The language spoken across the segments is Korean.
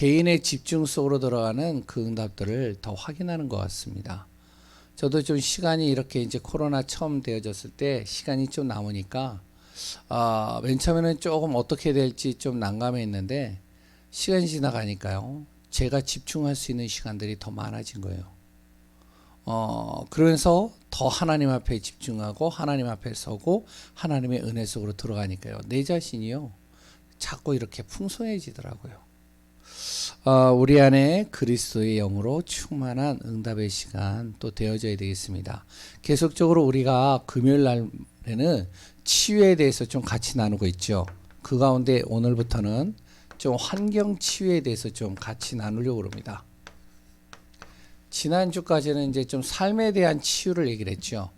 개인의 집중 속으로 들어가는 그 응답들을 더 확인하는 것 같습니다. 저도 좀 시간이 이렇게 이제 코로나 처음 되어졌을 때 시간이 좀 남으니까 맨 처음에는 조금 어떻게 될지 좀 난감했는데 시간이 지나가니까요. 제가 집중할 수 있는 시간들이 더 많아진 거예요. 그러면서 더 하나님 앞에 집중하고 하나님 앞에 서고 하나님의 은혜 속으로 들어가니까요. 내 자신이요. 자꾸 이렇게 풍성해지더라고요. 우리 안에 그리스도의 영으로 충만한 응답의 시간 또 되어져야 되겠습니다. 계속적으로 우리가 금요일 날에는 치유에 대해서 좀 같이 나누고 있죠. 그 가운데 오늘부터는 좀 환경 치유에 대해서 좀 같이 나누려고 합니다. 지난주까지는 이제 좀 삶에 대한 치유를 얘기를 했죠.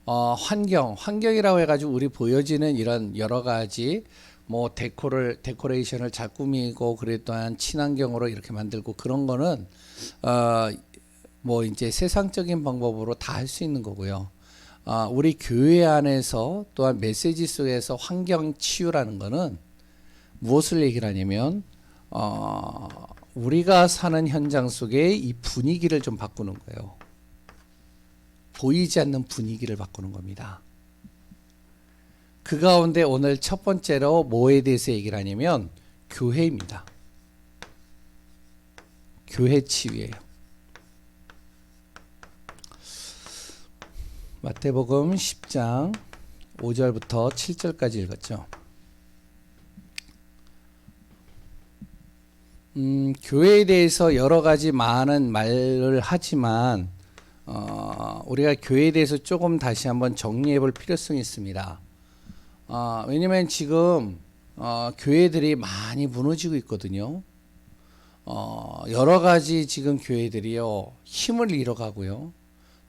환경이라고 해가지고 우리 보여지는 이런 여러 가지 뭐 데코레이션을 잘 꾸미고 그래 또한 친환경으로 이렇게 만들고 그런 거는 뭐 이제 세상적인 방법으로 다 할 수 있는 거고요. 우리 교회 안에서 또한 메시지 속에서 환경 치유라는 거는 무엇을 얘기를 하냐면 우리가 사는 현장 속에 이 분위기를 좀 바꾸는 거예요. 보이지 않는 분위기를 바꾸는 겁니다. 그 가운데 오늘 첫 번째로 뭐에 대해서 얘기를 하냐면 교회입니다. 교회 치유예요. 마태복음 10장 5절부터 7절까지 읽었죠. 교회에 대해서 여러 가지 많은 말을 하지만 우리가 교회에 대해서 조금 다시 한번 정리해 볼 필요성이 있습니다. 왜냐면 지금 교회들이 많이 무너지고 있거든요. 여러 가지 지금 교회들이요 힘을 잃어가고요.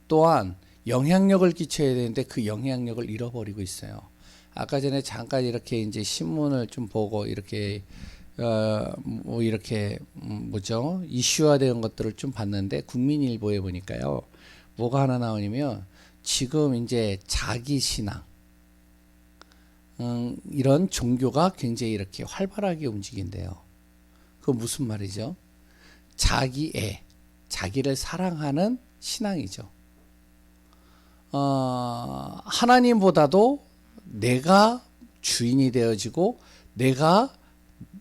또한 영향력을 끼쳐야 되는데 그 영향력을 잃어버리고 있어요. 아까 전에 잠깐 이렇게 이제 신문을 좀 보고 이렇게 뭐 이렇게 뭐죠 이슈화되는 것들을 좀 봤는데 국민일보에 보니까요 뭐가 하나 나오냐면 지금 이제 자기 신앙 이런 종교가 굉장히 이렇게 활발하게 움직인대요. 그건 무슨 말이죠? 자기를 사랑하는 신앙이죠. 하나님보다도 내가 주인이 되어지고 내가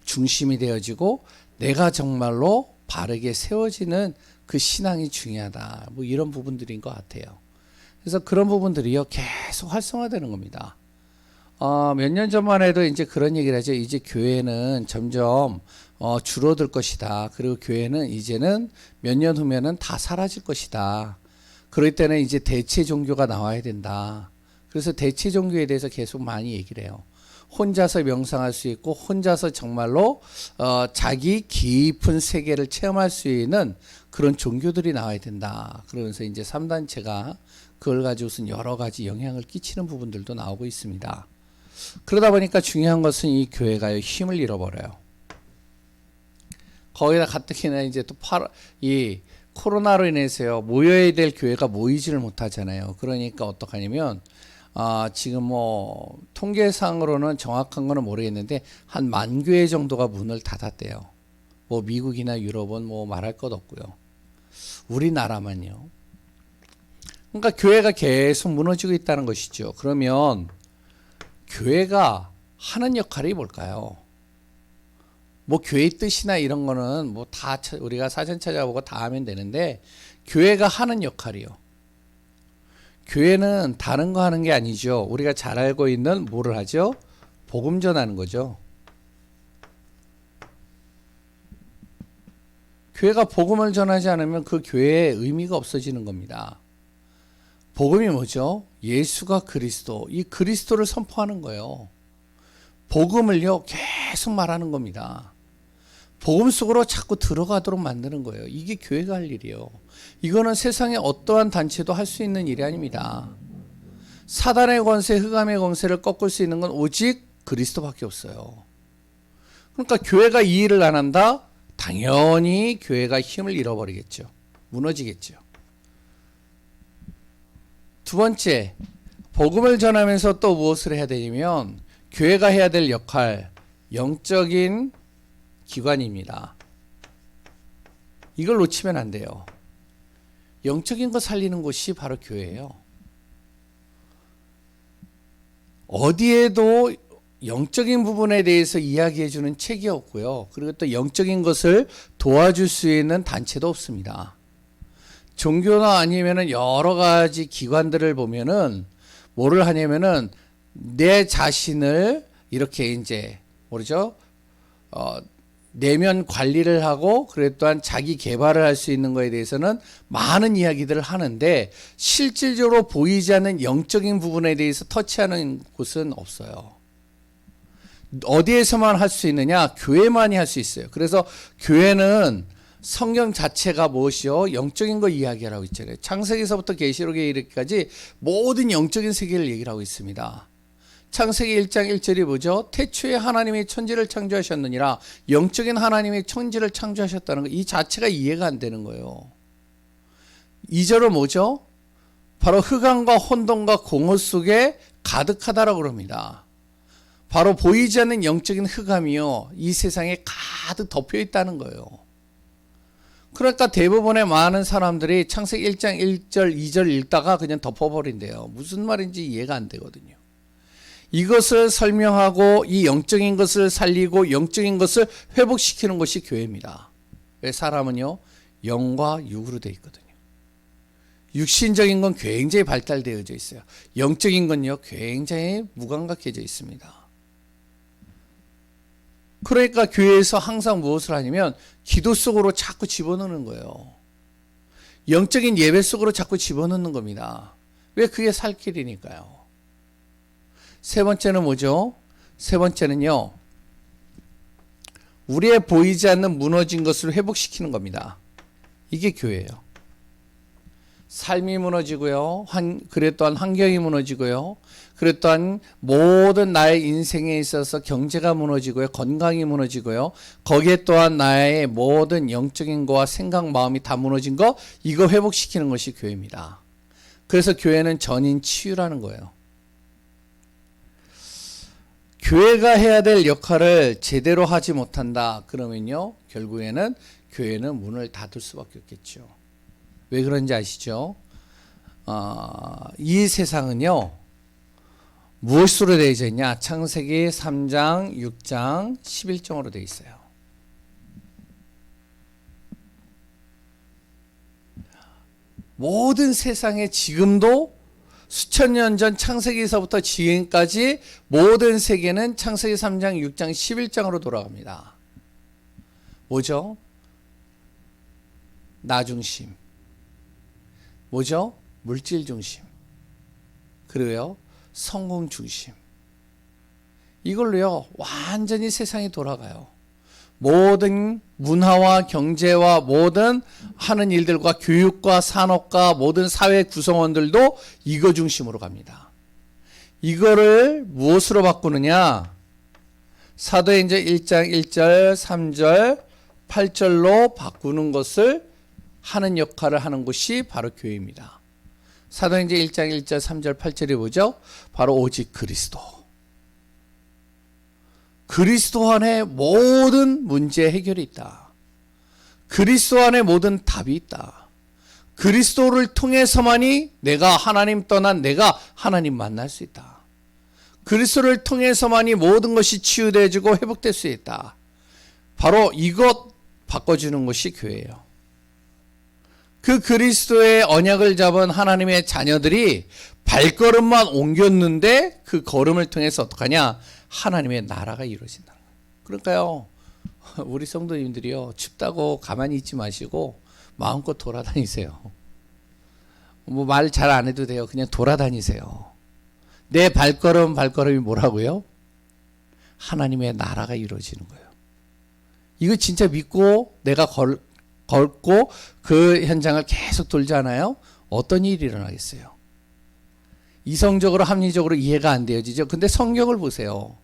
중심이 되어지고 내가 정말로 바르게 세워지는 그 신앙이 중요하다. 뭐 이런 부분들인 것 같아요. 그래서 그런 부분들이요 계속 활성화되는 겁니다. 몇 년 전만 해도 이제 그런 얘기를 하죠. 이제 교회는 점점 줄어들 것이다. 그리고 교회는 이제는 몇 년 후면은 다 사라질 것이다. 그럴 때는 이제 대체 종교가 나와야 된다. 그래서 대체 종교에 대해서 계속 많이 얘기를 해요. 혼자서 명상할 수 있고 혼자서 정말로 자기 깊은 세계를 체험할 수 있는 그런 종교들이 나와야 된다. 그러면서 이제 3단체가 그걸 가지고선 여러 가지 영향을 끼치는 부분들도 나오고 있습니다. 그러다 보니까 중요한 것은 이 교회가 힘을 잃어버려요. 거기다 가뜩이나 이제 또 이 코로나로 인해서요 모여야 될 교회가 모이지를 못하잖아요. 그러니까 어떡하냐면 지금 뭐 통계상으로는 정확한 거는 모르겠는데 한 10,000교회 정도가 문을 닫았대요. 뭐 미국이나 유럽은 뭐 말할 것 없고요. 우리나라만요. 그러니까 교회가 계속 무너지고 있다는 것이죠. 그러면 교회가 하는 역할이 뭘까요? 뭐 교회의 뜻이나 이런 거는 뭐 다 우리가 사전 찾아보고 다 하면 되는데 교회가 하는 역할이요. 교회는 다른 거 하는 게 아니죠. 우리가 잘 알고 있는 뭐를 하죠? 복음 전하는 거죠. 교회가 복음을 전하지 않으면 그 교회의 의미가 없어지는 겁니다. 복음이 뭐죠? 예수가 그리스도, 이 그리스도를 선포하는 거예요. 복음을요 계속 말하는 겁니다. 복음 속으로 자꾸 들어가도록 만드는 거예요. 이게 교회가 할 일이에요. 이거는 세상에 어떠한 단체도 할 수 있는 일이 아닙니다. 사단의 권세, 흑암의 권세를 꺾을 수 있는 건 오직 그리스도밖에 없어요. 그러니까 교회가 이 일을 안 한다? 당연히 교회가 힘을 잃어버리겠죠. 무너지겠죠. 두 번째, 복음을 전하면서 또 무엇을 해야 되냐면 교회가 해야 될 역할, 영적인 기관입니다. 이걸 놓치면 안 돼요. 영적인 거 살리는 곳이 바로 교회예요. 어디에도 영적인 부분에 대해서 이야기해 주는 책이 없고요. 그리고 또 영적인 것을 도와줄 수 있는 단체도 없습니다. 종교나 아니면은 여러 가지 기관들을 보면은 뭐를 하냐면은 내 자신을 이렇게 이제 뭐죠? 내면 관리를 하고 그래 또한 자기 개발을 할 수 있는 것에 대해서는 많은 이야기들을 하는데 실질적으로 보이지 않는 영적인 부분에 대해서 터치하는 곳은 없어요. 어디에서만 할 수 있느냐? 교회만이 할 수 있어요. 그래서 교회는 성경 자체가 무엇이요? 영적인 거 이야기하라고 있잖아요. 창세기서부터 계시록에 이르기까지 모든 영적인 세계를 얘기를 하고 있습니다. 창세기 1장 1절이 뭐죠? 태초에 하나님이 천지를 창조하셨느니라. 영적인 하나님이 천지를 창조하셨다는 거, 이 자체가 이해가 안 되는 거예요. 2절은 뭐죠? 바로 흑암과 혼돈과 공허 속에 가득하다라고 그럽니다. 바로 보이지 않는 영적인 흑암이요, 이 세상에 가득 덮여 있다는 거예요. 그러니까 대부분의 많은 사람들이 창세기 1장 1절 2절 읽다가 그냥 덮어버린대요. 무슨 말인지 이해가 안 되거든요. 이것을 설명하고 이 영적인 것을 살리고 영적인 것을 회복시키는 것이 교회입니다. 왜? 사람은요, 영과 육으로 되어 있거든요. 육신적인 건 굉장히 발달되어져 있어요. 영적인 건요, 굉장히 무감각해져 있습니다. 그러니까 교회에서 항상 무엇을 하냐면 기도 속으로 자꾸 집어넣는 거예요. 영적인 예배 속으로 자꾸 집어넣는 겁니다. 왜? 그게 살 길이니까요. 세 번째는 뭐죠? 세 번째는요, 우리의 보이지 않는 무너진 것을 회복시키는 겁니다. 이게 교회예요. 삶이 무너지고요, 그래 또한 환경이 무너지고요, 그래 또한 모든 나의 인생에 있어서 경제가 무너지고요, 건강이 무너지고요, 거기에 또한 나의 모든 영적인 거와 생각, 마음이 다 무너진 거, 이거 회복시키는 것이 교회입니다. 그래서 교회는 전인 치유라는 거예요. 교회가 해야 될 역할을 제대로 하지 못한다 그러면요, 결국에는 교회는 문을 닫을 수밖에 없겠죠. 왜 그런지 아시죠? 이 세상은요, 무엇으로 되어 있냐? 창세기 3장, 6장, 11장으로 되어 있어요. 모든 세상에 지금도 수천 년 전 창세기에서부터 지금까지 모든 세계는 창세기 3장, 6장, 11장으로 돌아갑니다. 뭐죠? 나 중심. 뭐죠? 물질 중심. 그리고요, 성공 중심. 이걸로요, 완전히 세상이 돌아가요. 모든 문화와 경제와 모든 하는 일들과 교육과 산업과 모든 사회 구성원들도 이거 중심으로 갑니다. 이거를 무엇으로 바꾸느냐? 사도행전 1장 1절, 3절, 8절로 바꾸는 것을 하는 역할을 하는 곳이 바로 교회입니다. 사도행전 1장 1절, 3절, 8절이 뭐죠? 바로 오직 그리스도. 그리스도 안에 모든 문제 해결이 있다. 그리스도 안에 모든 답이 있다. 그리스도를 통해서만이 내가 하나님 떠난 내가 하나님 만날 수 있다. 그리스도를 통해서만이 모든 것이 치유되어지고 회복될 수 있다. 바로 이것 바꿔주는 것이 교회예요. 그 그리스도의 언약을 잡은 하나님의 자녀들이 발걸음만 옮겼는데 그 걸음을 통해서 어떡하냐? 하나님의 나라가 이루어진다는 거예요. 그러니까요, 우리 성도님들이요, 춥다고 가만히 있지 마시고 마음껏 돌아다니세요. 뭐 말 잘 안 해도 돼요. 그냥 돌아다니세요. 내 발걸음이 뭐라고요? 하나님의 나라가 이루어지는 거예요. 이거 진짜 믿고 내가 걷고 그 현장을 계속 돌잖아요. 어떤 일이 일어나겠어요? 이성적으로 합리적으로 이해가 안 되어지죠. 근데 성경을 보세요.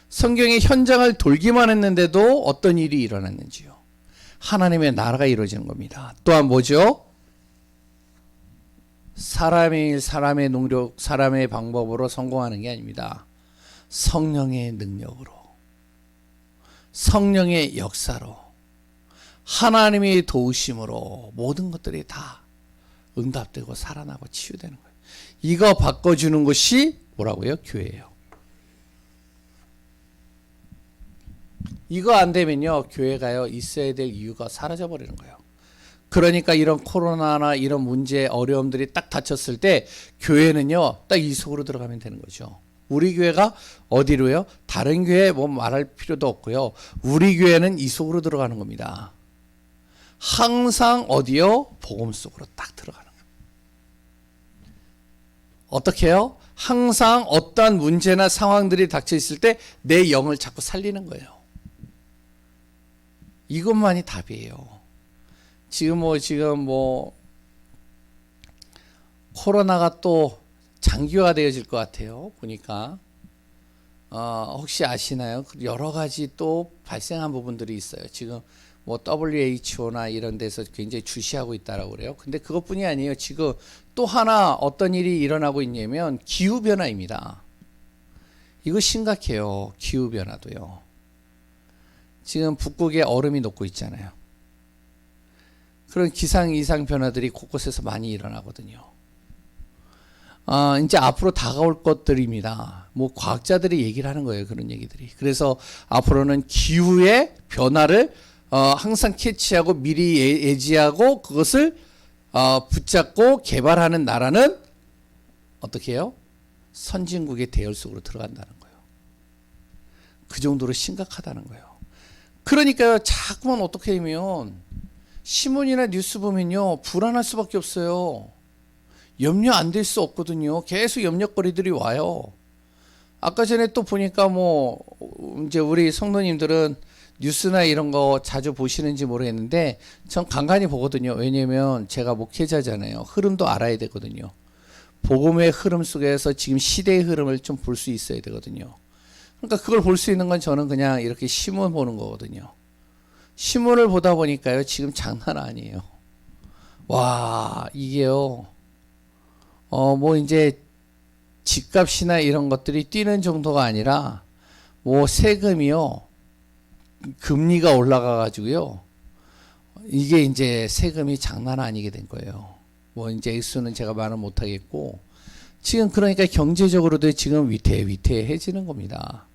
성경의 현장을 돌기만 했는데도 어떤 일이 일어났는지요. 하나님의 나라가 이루어지는 겁니다. 또한 뭐죠? 사람의 능력, 사람의 방법으로 성공하는 게 아닙니다. 성령의 능력으로, 성령의 역사로, 하나님이 도우심으로 모든 것들이 다 응답되고 살아나고 치유되는 거예요. 이거 바꿔주는 것이 뭐라고요? 교회예요. 이거 안 되면요, 교회가요, 있어야 될 이유가 사라져 버리는 거예요. 그러니까 이런 코로나나 이런 문제, 어려움들이 딱 닥쳤을 때 교회는요, 딱 이 속으로 들어가면 되는 거죠. 우리 교회가 어디로요? 다른 교회 뭐 말할 필요도 없고요. 우리 교회는 이 속으로 들어가는 겁니다. 항상 어디요? 복음 속으로 딱 들어가는 거예요. 어떻게 해요? 항상 어떠한 문제나 상황들이 닥쳐 있을 때 내 영을 자꾸 살리는 거예요. 이것만이 답이에요. 지금 코로나가 또 장기화 되어질 것 같아요. 보니까 혹시 아시나요? 여러 가지 또 발생한 부분들이 있어요. 지금 뭐 WHO나 이런 데서 굉장히 주시하고 있다라고 그래요. 근데 그것뿐이 아니에요. 지금 또 하나 어떤 일이 일어나고 있냐면 기후 변화입니다. 이거 심각해요. 기후 변화도요. 지금 북극에 얼음이 녹고 있잖아요. 그런 기상 이상 변화들이 곳곳에서 많이 일어나거든요. 이제 앞으로 다가올 것들입니다. 뭐 과학자들이 얘기를 하는 거예요. 그런 얘기들이. 그래서 앞으로는 기후의 변화를 항상 캐치하고 미리 예지하고 그것을 붙잡고 개발하는 나라는 어떻게 해요? 선진국의 대열 속으로 들어간다는 거예요. 그 정도로 심각하다는 거예요. 그러니까요, 자꾸만 어떻게 하면 신문이나 뉴스 보면요, 불안할 수밖에 없어요. 염려 안 될 수 없거든요. 계속 염려거리들이 와요. 아까 전에 또 보니까 이제 우리 성도님들은 뉴스나 이런 거 자주 보시는지 모르겠는데 전 간간히 보거든요. 왜냐면 제가 목회자잖아요. 흐름도 알아야 되거든요. 복음의 흐름 속에서 지금 시대의 흐름을 좀 볼 수 있어야 되거든요. 그러니까 그걸 볼 수 있는 건 저는 그냥 이렇게 신문 보는 거거든요. 신문을 보다 보니까요, 지금 장난 아니에요. 와, 이게요, 이제 집값이나 이런 것들이 뛰는 정도가 아니라, 세금이요, 금리가 올라가 가지고요, 이게 이제 세금이 장난 아니게 된 거예요. 이제 액수는 제가 말은 못 하겠고, 지금 그러니까 경제적으로도 지금 위태해지는 겁니다.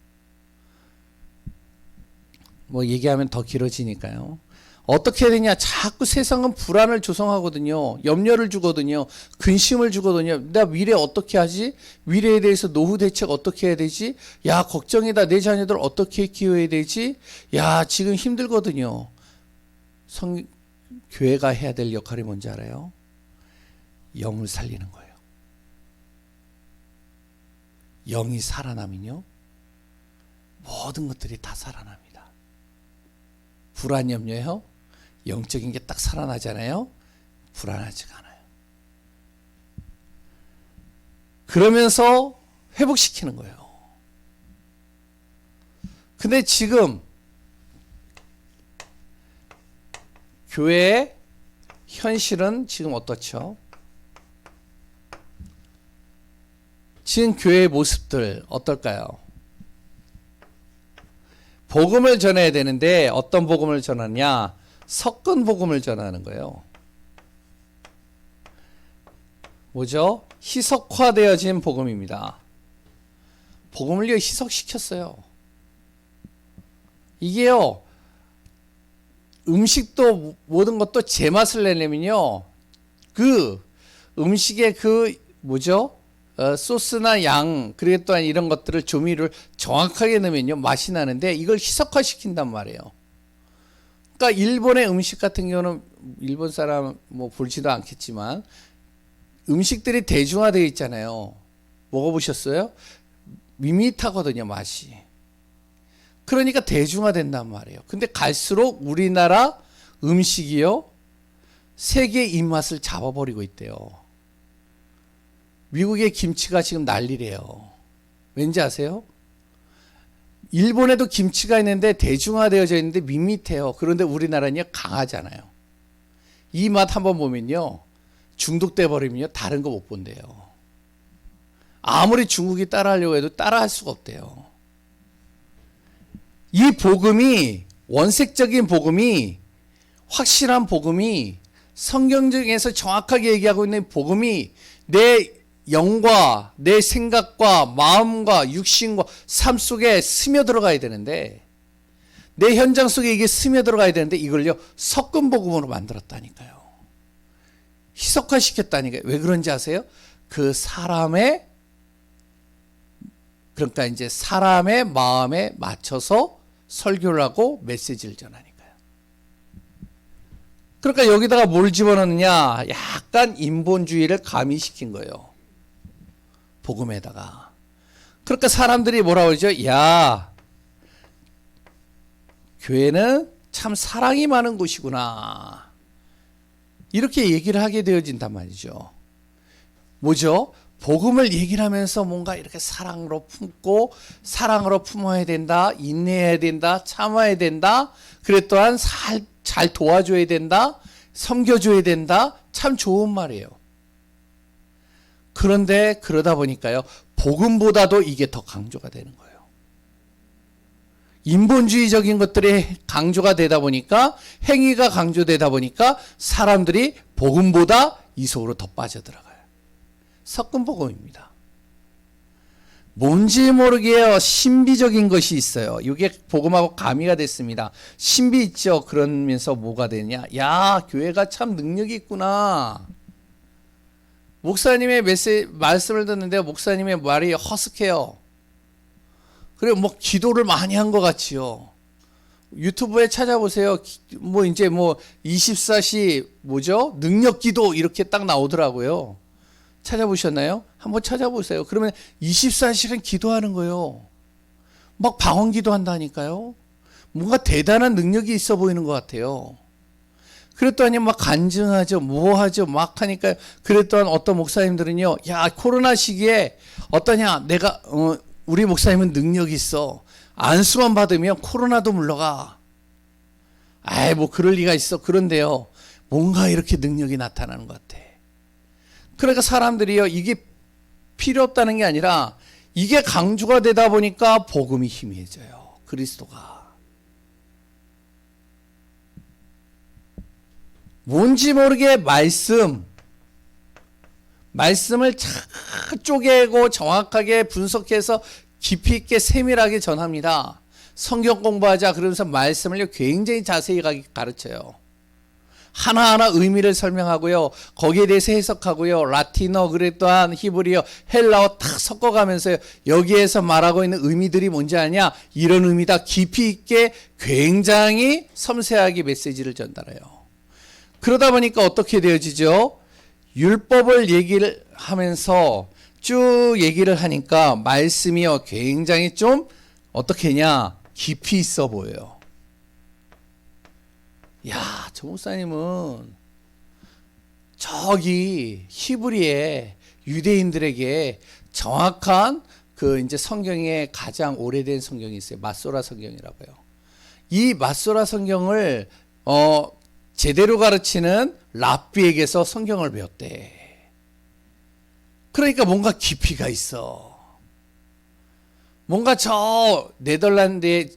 얘기하면 더 길어지니까요. 어떻게 해야 되냐? 자꾸 세상은 불안을 조성하거든요. 염려를 주거든요. 근심을 주거든요. 내가 미래 어떻게 하지? 미래에 대해서 노후 대책 어떻게 해야 되지? 야, 걱정이다. 내 자녀들 어떻게 키워야 되지? 야, 지금 힘들거든요. 교회가 해야 될 역할이 뭔지 알아요? 영을 살리는 거예요. 영이 살아나면요, 모든 것들이 다 살아납니다. 불안 염려요? 영적인 게 딱 살아나잖아요. 불안하지가 않아요. 그러면서 회복시키는 거예요. 근데 지금 교회의 현실은 지금 어떻죠? 지금 교회의 모습들 어떨까요? 복음을 전해야 되는데 어떤 복음을 전하냐? 섞은 복음을 전하는 거예요. 뭐죠? 희석화되어진 복음입니다. 복음을 희석시켰어요. 이게요, 음식도 모든 것도 제맛을 내려면요, 그 음식의 소스나 양, 그리고 또한 이런 것들을 조미료를 정확하게 넣으면요, 맛이 나는데 이걸 희석화시킨단 말이에요. 그러니까 일본의 음식 같은 경우는 일본 사람 볼지도 않겠지만 음식들이 대중화되어 있잖아요. 먹어보셨어요? 밋밋하거든요, 맛이. 그러니까 대중화된단 말이에요. 근데 갈수록 우리나라 음식이요, 세계의 입맛을 잡아버리고 있대요. 미국의 김치가 지금 난리래요. 왠지 아세요? 일본에도 김치가 있는데 대중화되어져 있는데 밋밋해요. 그런데 우리나라는 강하잖아요. 이 맛 한번 보면요, 중독돼 버리면요, 다른 거 못 본대요. 아무리 중국이 따라하려고 해도 따라할 수가 없대요. 이 복음이, 원색적인 복음이 확실한 복음이 성경적에서 정확하게 얘기하고 있는 복음이 내 영과 내 생각과 마음과 육신과 삶 속에 스며들어가야 되는데 내 현장 속에 이게 스며들어가야 되는데 이걸요 섞은 복음으로 만들었다니까요. 희석화시켰다니까요. 왜 그런지 아세요? 그 사람의 그러니까 이제 사람의 마음에 맞춰서 설교를 하고 메시지를 전하니까요. 그러니까 여기다가 뭘 집어넣느냐? 약간 인본주의를 가미시킨 거예요. 복음에다가. 그러니까 사람들이 뭐라고 그러죠? 야, 교회는 참 사랑이 많은 곳이구나. 이렇게 얘기를 하게 되어진단 말이죠. 뭐죠? 복음을 얘기를 하면서 뭔가 이렇게 사랑으로 품고 사랑으로 품어야 된다. 인내해야 된다. 참아야 된다. 그래 또한 잘 도와줘야 된다. 섬겨줘야 된다. 참 좋은 말이에요. 그런데 그러다 보니까요. 복음보다도 이게 더 강조가 되는 거예요. 인본주의적인 것들이 강조가 되다 보니까 행위가 강조되다 보니까 사람들이 복음보다 이 속으로 더 빠져들어가요. 섞은 복음입니다. 뭔지 모르게요. 신비적인 것이 있어요. 이게 복음하고 가미가 됐습니다. 신비 있죠. 그러면서 뭐가 되냐? 야, 교회가 참 능력이 있구나. 목사님의 말씀을 듣는데 목사님의 말이 허스케요. 그리고 뭐 기도를 많이 한 것 같지요. 유튜브에 찾아보세요. 뭐 이제 뭐 24시 뭐죠? 능력 기도 이렇게 딱 나오더라고요. 찾아보셨나요? 한번 찾아보세요. 그러면 24시간 기도하는 거예요. 막 방언 기도한다니까요. 뭔가 대단한 능력이 있어 보이는 것 같아요. 그랬더니 막 간증하죠. 뭐 하죠. 막 하니까 그랬더니 어떤 목사님들은요. 야, 코로나 시기에 어떠냐. 우리 목사님은 능력이 있어. 안수만 받으면 코로나도 물러가. 아이, 뭐 그럴 리가 있어. 그런데요. 뭔가 이렇게 능력이 나타나는 것 같아. 그러니까 사람들이요. 이게 필요 없다는 게 아니라 이게 강조가 되다 보니까 복음이 희미해져요. 그리스도가. 뭔지 모르게 말씀을 잘 쪼개고 정확하게 분석해서 깊이 있게 세밀하게 전합니다. 성경 공부하자 그러면서 말씀을 굉장히 자세히 가르쳐요. 하나하나 의미를 설명하고요. 거기에 대해서 해석하고요. 라틴어, 그래 또한 히브리어, 헬라어 탁 섞어가면서요. 여기에서 말하고 있는 의미들이 뭔지 아냐? 이런 의미다. 깊이 있게 굉장히 섬세하게 메시지를 전달해요. 그러다 보니까 어떻게 되어지죠? 율법을 얘기를 하면서 쭉 얘기를 하니까 말씀이요. 굉장히 좀 어떻게 냐? 깊이 있어 보여요. 야, 저 목사님은 저기 히브리에 유대인들에게 정확한 그 이제 성경에 가장 오래된 성경이 있어요. 마소라 성경이라고요. 이 마소라 성경을 제대로 가르치는 랍비에게서 성경을 배웠대. 그러니까 뭔가 깊이가 있어. 뭔가 저 네덜란드에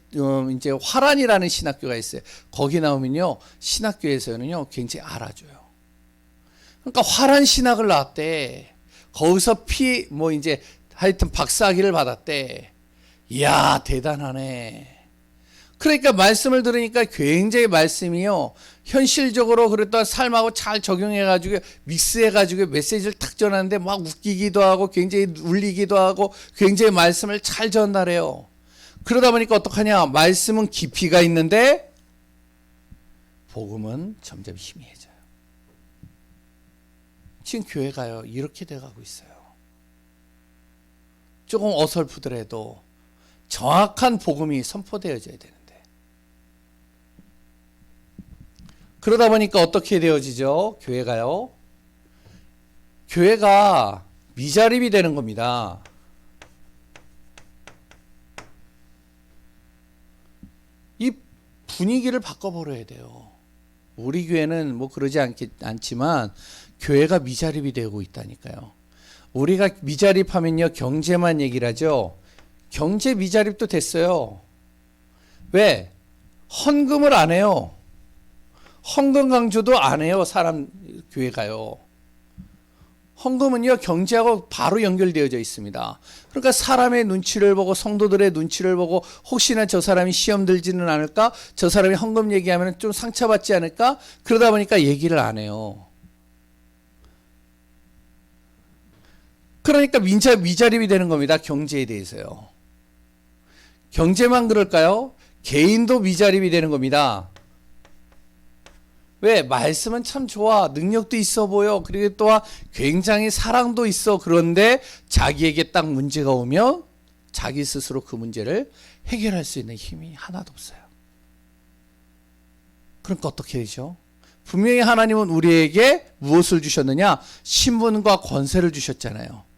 이제 화란이라는 신학교가 있어요. 거기 나오면요 신학교에서는요 굉장히 알아줘요. 그러니까 화란 신학을 나왔대. 거기서 뭐 이제 하여튼 박사학위를 받았대. 이야 대단하네. 그러니까 말씀을 들으니까 굉장히 말씀이요 현실적으로 그랬던 삶하고 잘 적용해가지고 믹스해가지고 메시지를 탁 전하는데 막 웃기기도 하고 굉장히 울리기도 하고 굉장히 말씀을 잘 전달해요. 그러다 보니까 어떡하냐? 말씀은 깊이가 있는데 복음은 점점 희미해져요. 지금 교회가요 이렇게 돼가고 있어요. 조금 어설프더라도 정확한 복음이 선포되어져야 되는데 그러다 보니까 어떻게 되어지죠? 교회가요. 교회가 미자립이 되는 겁니다. 이 분위기를 바꿔버려야 돼요. 우리 교회는 뭐 그러지 않지만 교회가 미자립이 되고 있다니까요. 우리가 미자립하면요 경제만 얘기를 하죠. 경제 미자립도 됐어요. 왜? 헌금을 안 해요. 헌금 강조도 안 해요. 사람 교회가요. 헌금은요 경제하고 바로 연결되어져 있습니다. 그러니까 사람의 눈치를 보고 성도들의 눈치를 보고 혹시나 저 사람이 시험 들지는 않을까? 저 사람이 헌금 얘기하면 좀 상처받지 않을까? 그러다 보니까 얘기를 안 해요. 그러니까 미자립이 되는 겁니다. 경제에 대해서요. 경제만 그럴까요? 개인도 미자립이 되는 겁니다. 왜? 말씀은 참 좋아. 능력도 있어 보여. 그리고 또한 굉장히 사랑도 있어. 그런데 자기에게 딱 문제가 오면 자기 스스로 그 문제를 해결할 수 있는 힘이 하나도 없어요. 그러니까 어떻게 되죠? 분명히 하나님은 우리에게 무엇을 주셨느냐? 신분과 권세를 주셨잖아요.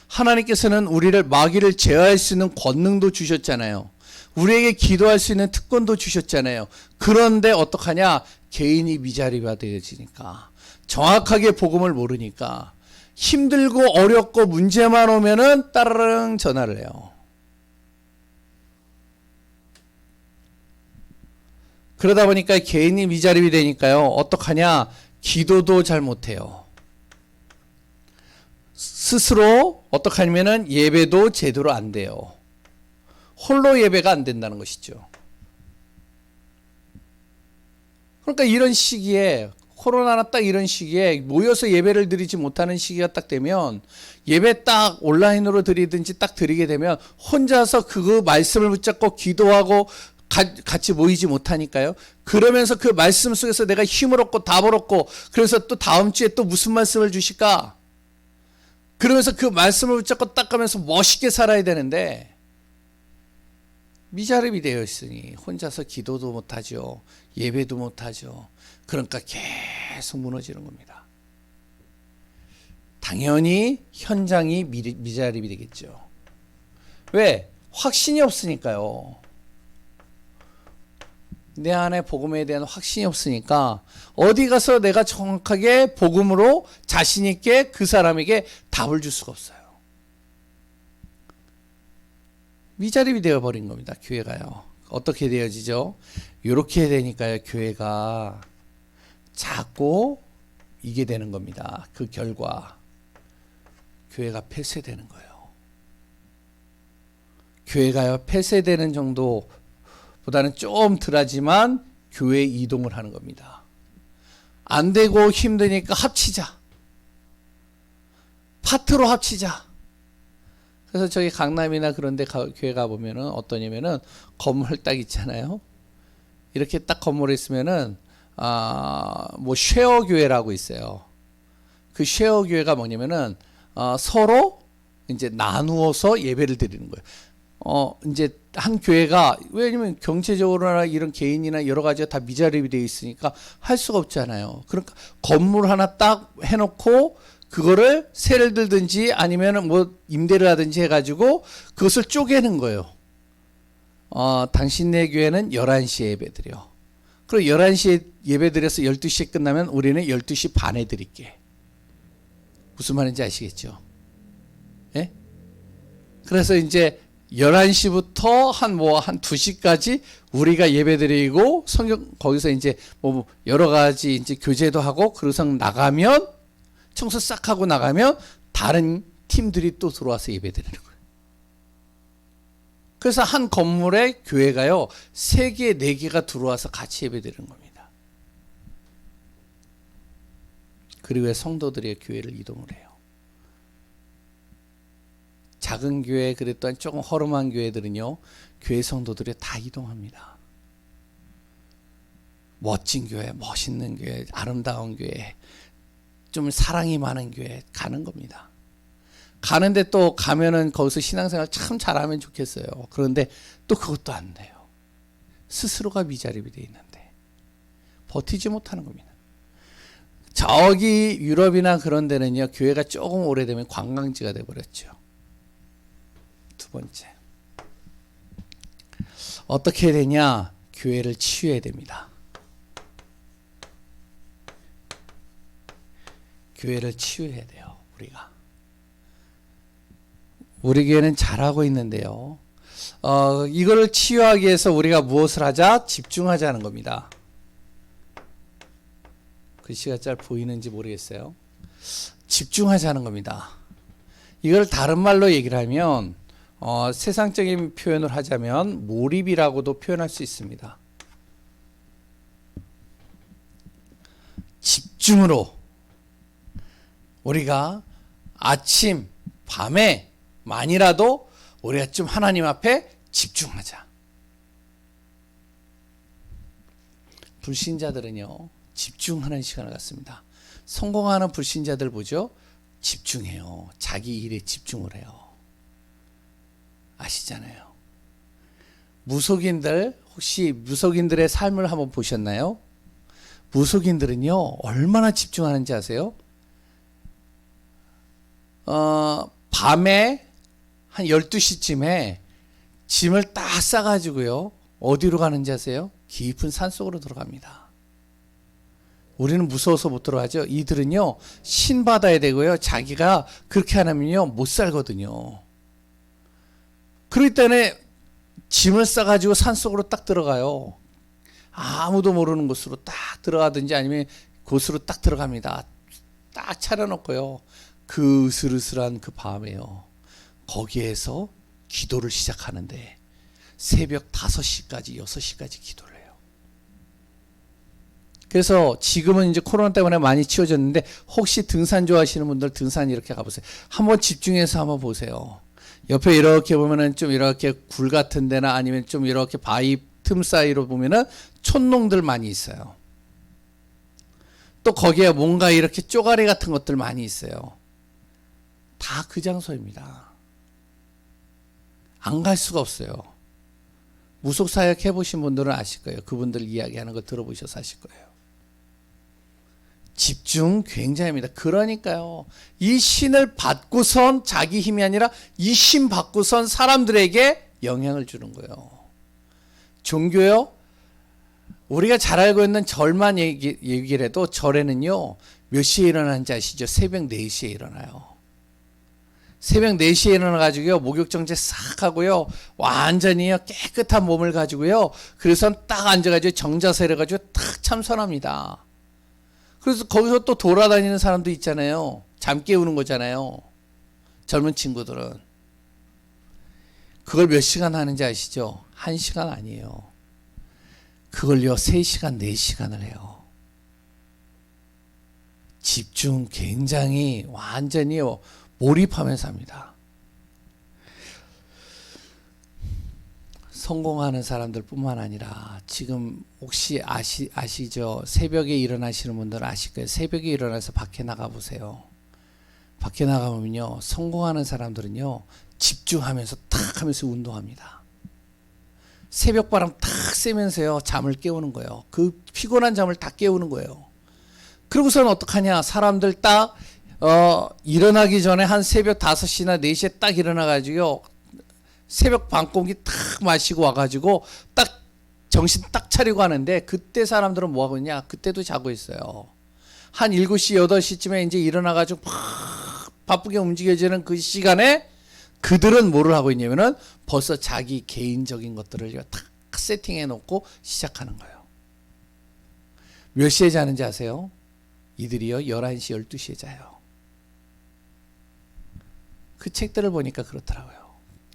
하나님께서는 우리를 마귀를 제어할 수 있는 권능도 주셨잖아요. 우리에게 기도할 수 있는 특권도 주셨잖아요. 그런데 어떡하냐? 개인이 미자리가 되어지니까, 정확하게 복음을 모르니까 힘들고 어렵고 문제만 오면은 따르릉 전화를 해요. 그러다 보니까 개인이 미자립이 되니까요. 어떡하냐? 기도도 잘 못해요. 스스로 어떡하냐면은 예배도 제대로 안 돼요. 홀로 예배가 안 된다는 것이죠. 그러니까 이런 시기에, 코로나나 딱 이런 시기에 모여서 예배를 드리지 못하는 시기가 딱 되면, 예배 딱 온라인으로 드리든지 딱 드리게 되면 혼자서 그 말씀을 붙잡고 기도하고 같이 모이지 못하니까요. 그러면서 그 말씀 속에서 내가 힘을 얻고 답을 얻고, 그래서 또 다음 주에 또 무슨 말씀을 주실까? 그러면서 그 말씀을 붙잡고 딱 가면서 멋있게 살아야 되는데, 미자립이 되어 있으니 혼자서 기도도 못하죠. 예배도 못하죠. 그러니까 계속 무너지는 겁니다. 당연히 현장이 미자립이 되겠죠. 왜? 확신이 없으니까요. 내 안에 복음에 대한 확신이 없으니까 어디 가서 내가 정확하게 복음으로 자신 있게 그 사람에게 답을 줄 수가 없어요. 미자립이 되어버린 겁니다. 교회가요. 어떻게 되어지죠? 이렇게 되니까요. 교회가 자꾸 이게 되는 겁니다. 그 결과 교회가 폐쇄되는 거예요. 교회가요 폐쇄되는 정도보다는 좀 덜하지만 교회 이동을 하는 겁니다. 안 되고 힘드니까 합치자. 파트로 합치자. 그래서 저기 강남이나 그런 데 교회 가보면은 어떠냐면은 건물 딱 있잖아요. 이렇게 딱 건물에 있으면은, 뭐 쉐어 교회라고 있어요. 그 쉐어 교회가 뭐냐면은, 서로 이제 나누어서 예배를 드리는 거예요. 이제 한 교회가, 왜냐면 경제적으로나 이런 개인이나 여러 가지가 다 미자립이 되어 있으니까 할 수가 없잖아요. 그러니까 건물 하나 딱 해놓고 그거를 세를 들든지 아니면 뭐 임대를 하든지 해가지고 그것을 쪼개는 거예요. 당신네 교회는 11시에 예배 드려. 그리고 11시에 예배 드려서 12시에 끝나면 우리는 12시 반에 드릴게. 무슨 말인지 아시겠죠? 예? 그래서 이제 11시부터 한 2시까지 우리가 예배 드리고 성경 거기서 이제 뭐 여러 가지 이제 교제도 하고 그러서 나가면 청소 싹 하고 나가면 다른 팀들이 또 들어와서 예배 드리는 거예요. 그래서 한 건물에 교회가요 3개, 4개가 들어와서 같이 예배 드리는 겁니다. 그리고 성도들이 교회를 이동을 해요. 작은 교회, 그래 또한 조금 허름한 교회들은요 교회 성도들이 다 이동합니다. 멋진 교회, 멋있는 교회, 아름다운 교회, 좀 사랑이 많은 교회 가는 겁니다. 가는데 또 가면은 거기서 신앙생활 참 잘하면 좋겠어요. 그런데 또 그것도 안 돼요. 스스로가 미자립이 돼 있는데 버티지 못하는 겁니다. 저기 유럽이나 그런 데는요 교회가 조금 오래되면 관광지가 돼버렸죠. 두 번째, 어떻게 되냐? 교회를 치유해야 됩니다. 교회를 치유해야 돼요. 우리 교회는 잘하고 있는데요. 이거를 치유하기 위해서 우리가 무엇을 하자? 집중하자는 겁니다. 글씨가 잘 보이는지 모르겠어요. 집중하자는 겁니다. 이걸 다른 말로 얘기를 하면 세상적인 표현을 하자면 몰입이라고도 표현할 수 있습니다. 집중으로 우리가 아침, 밤에 만이라도 우리가 좀 하나님 앞에 집중하자. 불신자들은요, 집중하는 시간을 갖습니다. 성공하는 불신자들 보죠? 집중해요. 자기 일에 집중을 해요. 아시잖아요. 무속인들, 혹시 무속인들의 삶을 한번 보셨나요? 무속인들은요, 얼마나 집중하는지 아세요? 밤에 한 12시쯤에 짐을 딱 싸가지고요, 어디로 가는지 아세요? 깊은 산속으로 들어갑니다. 우리는 무서워서 못 들어가죠. 이들은요, 신 받아야 되고요, 자기가 그렇게 안 하면요 못 살거든요. 그렇기 때문에 짐을 싸가지고 산속으로 딱 들어가요. 아무도 모르는 곳으로 딱 들어가든지 아니면 곳으로 딱 들어갑니다. 딱 차려놓고요, 그 으슬으슬한 그 밤에요, 거기에서 기도를 시작하는데 새벽 5시까지 6시까지 기도를 해요. 그래서 지금은 이제 코로나 때문에 많이 치워졌는데, 혹시 등산 좋아하시는 분들 등산 이렇게 가보세요. 한번 집중해서 한번 보세요. 옆에 이렇게 보면은 좀 이렇게 굴 같은 데나 아니면 좀 이렇게 바위 틈 사이로 보면은 촌농들 많이 있어요. 또 거기에 뭔가 이렇게 쪼가리 같은 것들 많이 있어요. 다 그 장소입니다. 안 갈 수가 없어요. 무속사역 해보신 분들은 아실 거예요. 그분들 이야기하는 거 들어보셔서 아실 거예요. 집중 굉장합니다. 그러니까요, 이 신을 받고선 자기 힘이 아니라 이 신 받고선 사람들에게 영향을 주는 거예요. 종교요, 우리가 잘 알고 있는 절만 얘기를 해도 절에는요, 몇 시에 일어나는지 아시죠? 새벽 4시에 일어나요. 새벽 4시에 일어나가지고요, 목욕정제 싹 하고요, 완전히요 깨끗한 몸을 가지고요, 그래서 딱 앉아가지고 정자세를 가지고 딱 참선합니다. 그래서 거기서 또 돌아다니는 사람도 있잖아요. 잠 깨우는 거잖아요. 젊은 친구들은. 그걸 몇 시간 하는지 아시죠? 1시간 아니에요. 그걸요 3시간, 4시간을 해요. 집중 굉장히 완전히요 몰입하면서 합니다. 성공하는 사람들 뿐만 아니라 지금 혹시 아시죠? 새벽에 일어나시는 분들은 아실 거예요. 새벽에 일어나서 밖에 나가보세요. 밖에 나가보면요, 성공하는 사람들은요 집중하면서 탁 하면서 운동합니다. 새벽 바람 탁 쐬면서요 잠을 깨우는 거예요. 그 피곤한 잠을 다 깨우는 거예요. 그러고서는 어떡하냐, 사람들 딱 일어나기 전에 한 새벽 5시나 4시에 딱 일어나가지고요, 새벽 밤공기 탁 마시고 와가지고 딱 정신 딱 차리고 하는데, 그때 사람들은 뭐 하고 있냐? 그때도 자고 있어요. 한 7시, 8시쯤에 이제 일어나가지고 막 바쁘게 움직여지는 그 시간에 그들은 뭐를 하고 있냐면은 벌써 자기 개인적인 것들을 탁 세팅해 놓고 시작하는 거예요. 몇 시에 자는지 아세요? 이들이요 11시, 12시에 자요. 그 책들을 보니까 그렇더라고요.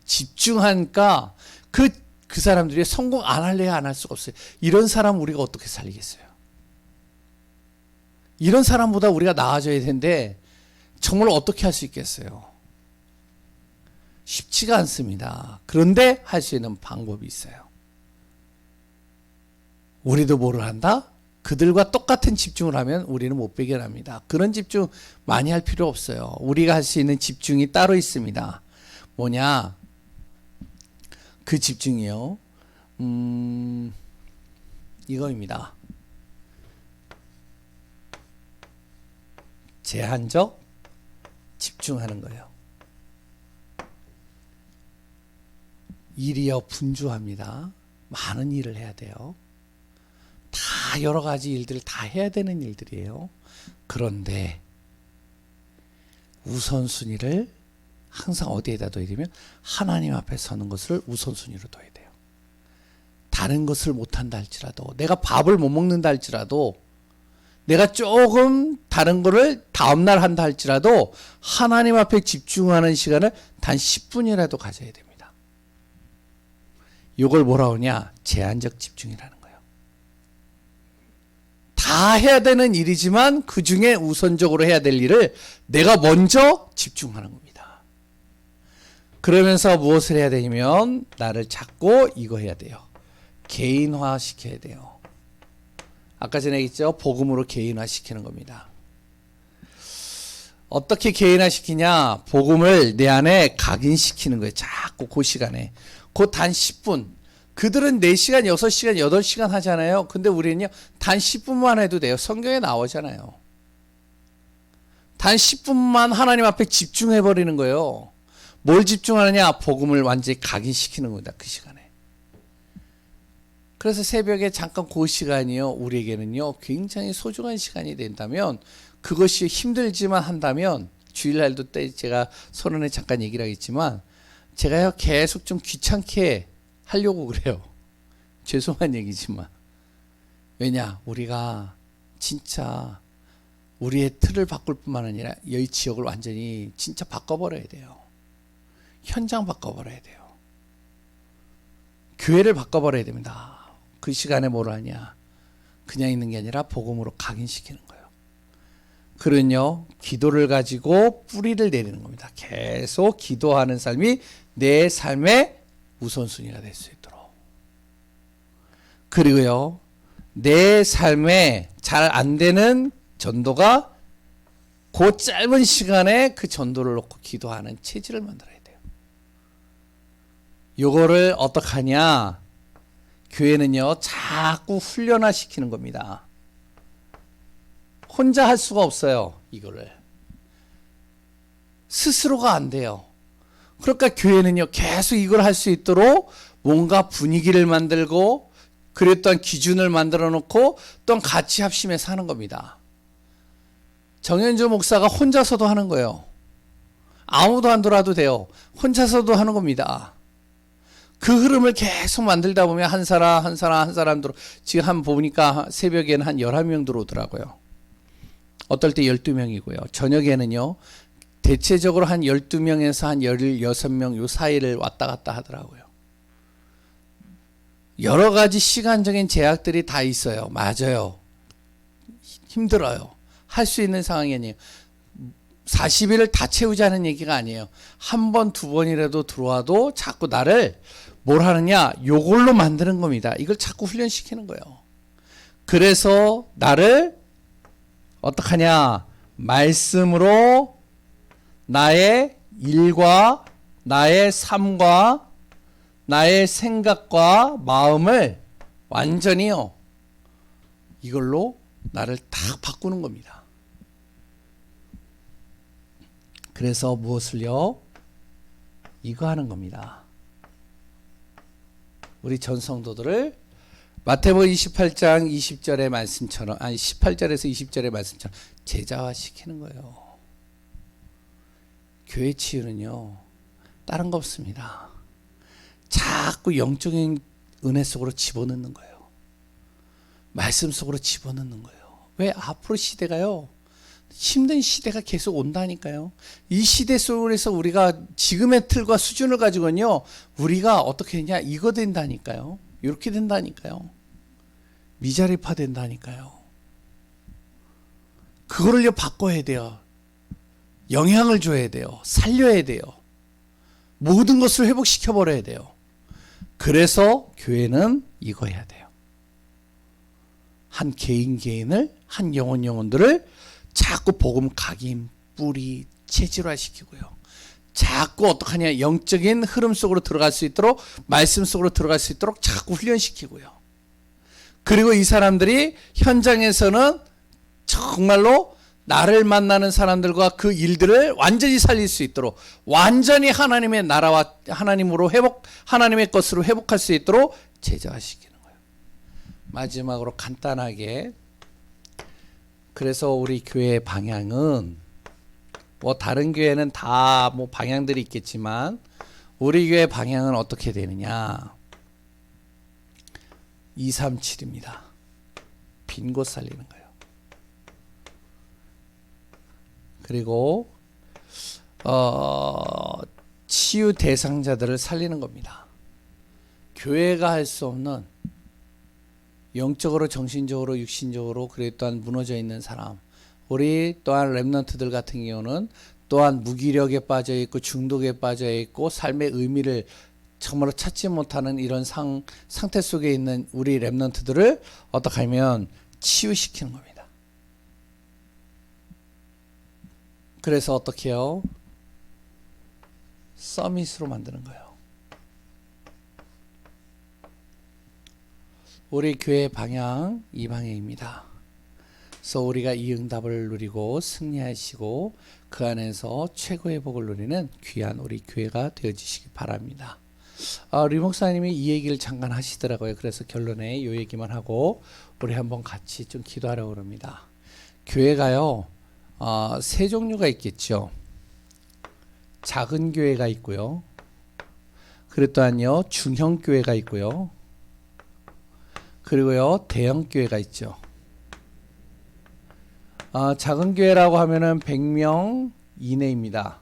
집중하니까 그 사람들이 성공 안 할래야 안 할 수가 없어요. 이런 사람 우리가 어떻게 살리겠어요? 이런 사람보다 우리가 나아져야 되는데 정말 어떻게 할 수 있겠어요? 쉽지가 않습니다. 그런데 할 수 있는 방법이 있어요. 우리도 뭐를 한다? 그들과 똑같은 집중을 하면 우리는 못 배겨납니다. 그런 집중 많이 할 필요 없어요. 우리가 할 수 있는 집중이 따로 있습니다. 뭐냐? 그 집중이요. 이거입니다. 제한적 집중하는 거예요. 일이요 분주합니다. 많은 일을 해야 돼요. 다 여러 가지 일들을 다 해야 되는 일들이에요. 그런데 우선순위를 항상 어디에다 둬야 되면 하나님 앞에 서는 것을 우선순위로 둬야 돼요. 다른 것을 못한다 할지라도, 내가 밥을 못 먹는다 할지라도 내가 조금 다른 거를 다음날 한다 할지라도 하나님 앞에 집중하는 시간을 단 10분이라도 가져야 됩니다. 이걸 뭐라 하냐? 제한적 집중이라는 거예요. 다 해야 되는 일이지만 그 중에 우선적으로 해야 될 일을 내가 먼저 집중하는 겁니다. 그러면서 무엇을 해야 되냐면 나를 찾고 이거 해야 돼요. 개인화 시켜야 돼요. 아까 전에 얘기했죠. 복음으로 개인화 시키는 겁니다. 어떻게 개인화 시키냐? 복음을 내 안에 각인시키는 거예요. 자꾸 그 시간에. 그 단 10분. 그들은 4시간, 6시간, 8시간 하잖아요. 근데 우리는요, 단 10분만 해도 돼요. 성경에 나오잖아요. 단 10분만 하나님 앞에 집중해버리는 거예요. 뭘 집중하느냐? 복음을 완전히 각인시키는 겁니다. 그 시간에. 그래서 새벽에 잠깐 그 시간이요, 우리에게는요, 굉장히 소중한 시간이 된다면, 그것이 힘들지만 한다면, 주일날도 때 제가 서론에 잠깐 얘기를 하겠지만, 제가요, 계속 좀 귀찮게 하려고 그래요. 죄송한 얘기지만. 왜냐, 우리가 진짜 우리의 틀을 바꿀 뿐만 아니라 이 지역을 완전히 진짜 바꿔버려야 돼요. 현장 바꿔버려야 돼요. 교회를 바꿔버려야 됩니다. 그 시간에 뭘 하냐? 그냥 있는 게 아니라 복음으로 각인시키는 거예요. 그는요, 기도를 가지고 뿌리를 내리는 겁니다. 계속 기도하는 삶이 내 삶의 우선순위가 될 수 있도록. 그리고요, 내 삶에 잘 안 되는 전도가 그 짧은 시간에 그 전도를 놓고 기도하는 체질을 만들어야 돼요. 요거를 어떻게 하냐? 교회는요, 자꾸 훈련화 시키는 겁니다. 혼자 할 수가 없어요, 이거를. 스스로가 안 돼요. 그러니까 교회는요, 계속 이걸 할 수 있도록 뭔가 분위기를 만들고, 그리고 또한 기준을 만들어 놓고, 또한 같이 합심해서 하는 겁니다. 정현주 목사가 혼자서도 하는 거예요. 아무도 안 돌아도 돼요. 혼자서도 하는 겁니다. 그 흐름을 계속 만들다 보면 한 사람 들어, 지금 한 보니까 새벽에는 한 11명 들어오더라고요. 어떨 때 12명이고요. 저녁에는요, 대체적으로 한 12명에서 한 16명 요 사이를 왔다 갔다 하더라고요. 여러 가지 시간적인 제약들이 다 있어요. 맞아요. 힘들어요. 할 수 있는 상황이 아니에요. 40일을 다 채우자는 얘기가 아니에요. 한 번, 두 번이라도 들어와도 자꾸 나를 뭘 하느냐? 요걸로 만드는 겁니다. 이걸 자꾸 훈련시키는 거예요. 그래서 나를 어떡하냐? 말씀으로 나의 일과 나의 삶과 나의 생각과 마음을 완전히요, 이걸로 나를 다 바꾸는 겁니다. 그래서 무엇을요? 이거 하는 겁니다. 우리 전 성도들을 마태복음 28장 20절의 말씀처럼, 아니 18절에서 20절의 말씀처럼 제자화시키는 거예요. 교회 치유는요, 다른 거 없습니다. 자꾸 영적인 은혜 속으로 집어넣는 거예요. 말씀 속으로 집어넣는 거예요. 왜? 앞으로 시대가요, 힘든 시대가 계속 온다니까요. 이 시대 속에서 우리가 지금의 틀과 수준을 가지고는요, 우리가 어떻게 되냐? 이거 된다니까요. 이렇게 된다니까요. 미자리파 된다니까요. 그거를요, 바꿔야 돼요. 영향을 줘야 돼요. 살려야 돼요. 모든 것을 회복시켜 버려야 돼요. 그래서 교회는 이거 해야 돼요. 한 개인을, 한 영혼들을 자꾸 복음 각인, 뿌리, 체질화시키고요. 자꾸 어떡하냐? 영적인 흐름 속으로 들어갈 수 있도록, 말씀 속으로 들어갈 수 있도록 자꾸 훈련시키고요. 그리고 이 사람들이 현장에서는 정말로 나를 만나는 사람들과 그 일들을 완전히 살릴 수 있도록, 완전히 하나님의 나라와 하나님으로 하나님의 것으로 회복할 수 있도록 제자화시키는 거예요. 마지막으로 간단하게, 그래서 우리 교회의 방향은, 뭐 다른 교회는 다 뭐 방향들이 있겠지만 우리 교회 방향은 어떻게 되느냐? 237입니다. 빈 곳 살리는 거예요. 그리고 치유 대상자들을 살리는 겁니다. 교회가 할 수 없는 영적으로, 정신적으로, 육신적으로, 그리고 또한 무너져 있는 사람, 우리 또한 렘넌트들 같은 경우는 또한 무기력에 빠져 있고 중독에 빠져 있고 삶의 의미를 정말로 찾지 못하는 이런 상태 속에 있는 우리 렘넌트들을 어떻게 하면 치유시키는 겁니다. 그래서 어떻게 해요? 서밋으로 만드는 거예요. 우리 교회 방향 이 방향입니다. 그래서 우리가 이 응답을 누리고 승리하시고 그 안에서 최고의 복을 누리는 귀한 우리 교회가 되어지시기 바랍니다. 리 목사님이 이 얘기를 잠깐 하시더라고요. 그래서 결론에 이 얘기만 하고 우리 한번 같이 좀 기도하려고 합니다. 교회가요, 세 종류가 있겠죠. 작은 교회가 있고요. 그리고 또한요, 중형 교회가 있고요. 그리고요, 대형 교회가 있죠. 작은 교회라고 하면은 100명 이내입니다.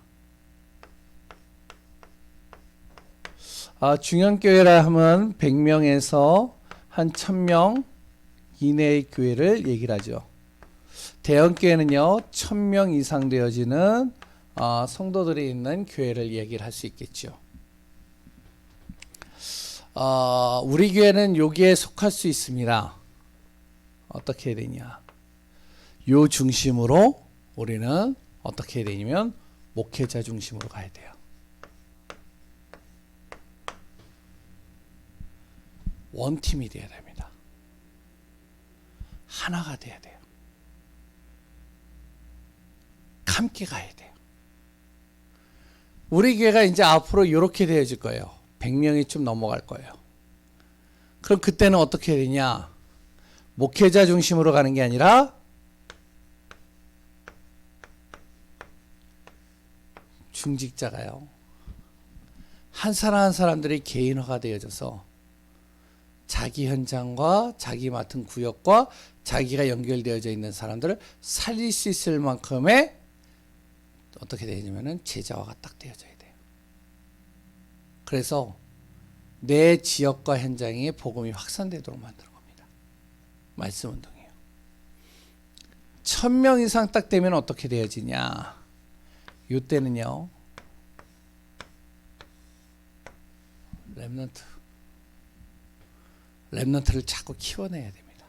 중형 교회라 하면 100명에서 한 1000명 이내의 교회를 얘기를 하죠. 대형 교회는요, 1000명 이상 되어지는 성도들이 있는 교회를 얘기를 할 수 있겠죠. 우리 교회는 여기에 속할 수 있습니다. 어떻게 해야 되냐? 요 중심으로 우리는 어떻게 해야 되냐면 목회자 중심으로 가야 돼요. 원팀이 돼야 됩니다. 하나가 돼야 돼요. 함께 가야 돼요. 우리 교회가 이제 앞으로 이렇게 되어질 거예요. 100명이 좀 넘어갈 거예요. 그럼 그때는 어떻게 해야 되냐? 목회자 중심으로 가는 게 아니라 중직자가요, 한 사람 한 사람들이 개인화가 되어져서 자기 현장과 자기 맡은 구역과 자기가 연결되어져 있는 사람들을 살릴 수 있을 만큼의 어떻게 되냐면은 제자화가 딱 되어져야 돼요. 그래서 내 지역과 현장에 복음이 확산되도록 만드는 겁니다. 말씀 운동이에요. 1000명 이상 딱 되면 어떻게 되어지냐? 이때는요, 렘넌트를 자꾸 키워내야 됩니다.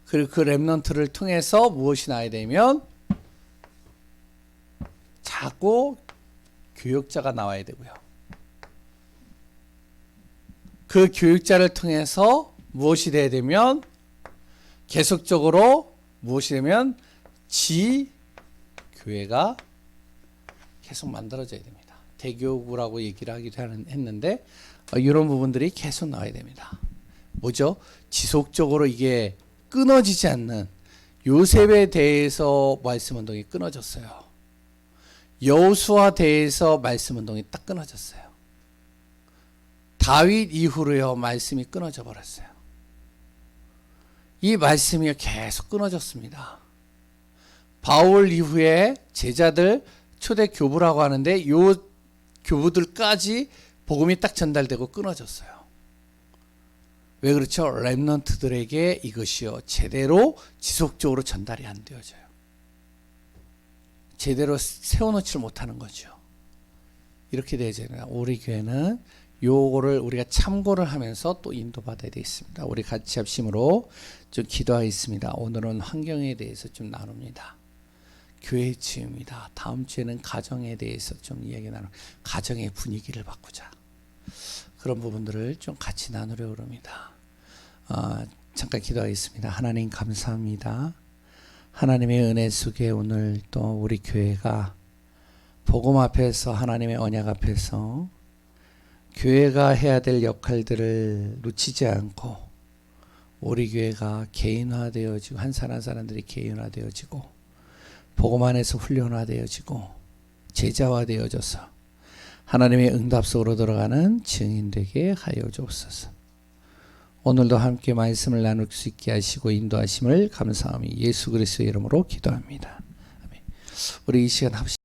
그리고 그 렘넌트를 통해서 무엇이 나야 되면 자꾸 교육자가 나와야 되고요. 그 교육자를 통해서 무엇이 돼야 되면 계속적으로 무엇이 되면 교회가 계속 만들어져야 됩니다. 대교구라고 얘기를 하기도 했는데 이런 부분들이 계속 나와야 됩니다. 뭐죠? 지속적으로 이게 끊어지지 않는, 요셉에 대해서 말씀 운동이 끊어졌어요. 여호수아 대해서 말씀 운동이 딱 끊어졌어요. 다윗 이후로요, 말씀이 끊어져 버렸어요. 이 말씀이 계속 끊어졌습니다. 바울 이후에 제자들 초대 교부라고 하는데 요 교부들까지 복음이 딱 전달되고 끊어졌어요. 왜 그렇죠? 렘넌트들에게 이것이요, 제대로 지속적으로 전달이 안 되어져요. 제대로 세워놓지를 못하는 거죠. 이렇게 되잖아요. 우리 교회는 요거를 우리가 참고를 하면서 또 인도받아야 되겠습니다. 우리 같이 합심으로 좀 기도하겠습니다. 오늘은 환경에 대해서 좀 나눕니다. 교회의 치유입니다. 다음 주에는 가정에 대해서 좀 이야기 가정의 분위기를 바꾸자. 그런 부분들을 좀 같이 나누려고 합니다. 잠깐 기도하겠습니다. 하나님 감사합니다. 하나님의 은혜 속에 오늘 또 우리 교회가 복음 앞에서, 하나님의 언약 앞에서 교회가 해야 될 역할들을 놓치지 않고 우리 교회가 개인화되어지고 한 사람 한 사람들이 개인화되어지고 복음 안에서 훈련화되어지고 제자화되어져서 하나님의 응답 속으로 들어가는 증인 되게 하여 주옵소서. 오늘도 함께 말씀을 나눌 수 있게 하시고 인도하심을 감사하며 예수 그리스도의 이름으로 기도합니다. 아멘. 우리 이 시간 합시다.